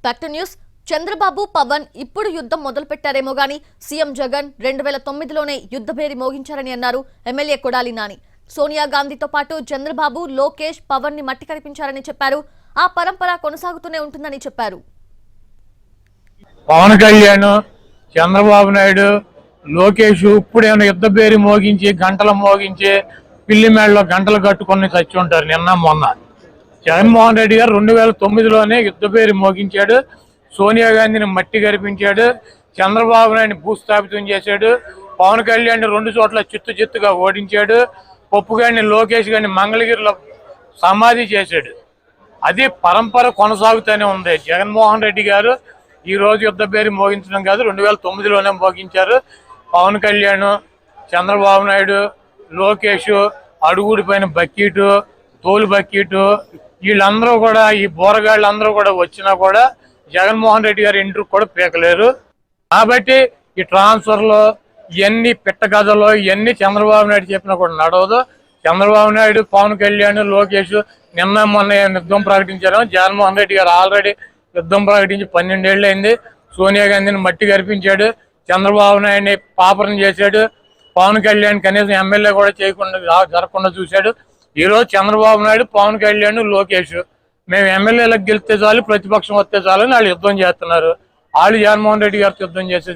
Back to news. Chandrababu Pawan ఇప్పుడు యుద్ధం మొదలు పెట్టారేమో గానీ సీఎం జగన్ 2009లోనే యుద్ధభేరి మోగించారని అన్నారు ఎమ్మెల్యే కొడాలి నాని. సోనియా గాంధీతో పాటు చంద్రబాబు, లోకేష్ పవన్ ని మట్టి కరిపించారని చెప్పారు. ఆ పరంపర కొనసాగుతూనే ఉంటుందని చెప్పారు. పవన్ కళ్యాణ్, చంద్రబాబు నాయుడు, లోకేష్ ఇప్పుడేమైనా యుద్ధభేరి మోగించి గంటలు మోగించి పిల్లి మేడలో గంటలు కట్టుకొని చచ్చి ఉంటారు. నిన్న మొన్న జగన్మోహన్ రెడ్డి గారు 2009లోనే యుద్ధభేరి మోగించాడు. సోనియా గాంధీని మట్టి గరిపించాడు. చంద్రబాబు నాయుడిని భూస్థాపితం చేశాడు. పవన్ కళ్యాణ్ 2 చోట్ల చిత్తుగా ఓడించాడు. పప్పు గారిని, లోకేష్ గారిని మంగళగిరిలో సమాధి చేశాడు. అది పరంపర కొనసాగుతూనే ఉంది. జగన్మోహన్ రెడ్డి గారు ఈ రోజు యుద్ధభేరి మోగించడం కాదు, 2009లోనే మోగించారు. పవన్ కళ్యాణ్, చంద్రబాబు నాయుడు, లోకేష్, అడుగుడిపైన బక్కీటు, తోలు బక్కీటు, వీళ్ళందరూ కూడా, ఈ బోరగాళ్ళందరూ కూడా వచ్చినా కూడా జగన్మోహన్ రెడ్డి గారి ఇంటికి కూడా పీకలేరు. కాబట్టి ఈ ట్రాన్స్ఫర్లో ఇవన్నీ పిట్ట కథలో ఇవన్నీ చంద్రబాబు నాయుడు చెప్పినా కూడా నడవదు. చంద్రబాబు నాయుడు, పవన్ కళ్యాణ్, లోకేష్ నిన్న మొన్న యుద్ధం ప్రకటించారు. జగన్మోహన్ రెడ్డి గారు ఆల్రెడీ యుద్ధం ప్రకటించి 12 ఏళ్ళు అయింది. సోనియా గాంధీని మట్టి గరిపించాడు. చంద్రబాబు నాయుడిని పాపరం చేశాడు. పవన్ కళ్యాణ్ కనీసం ఎమ్మెల్యే కూడా జరగకుండా చూశాడు. ఈరోజు చంద్రబాబు నాయుడు, పవన్ కళ్యాణ్, లోకేష్ మేము ఎమ్మెల్యేలకు గెలిస్తే చాలు, ప్రతిపక్షం వస్తే చాలు అని వాళ్ళు యుద్ధం చేస్తున్నారు. వాళ్ళు జగన్మోహన్ రెడ్డి గారితో యుద్ధం చేసేది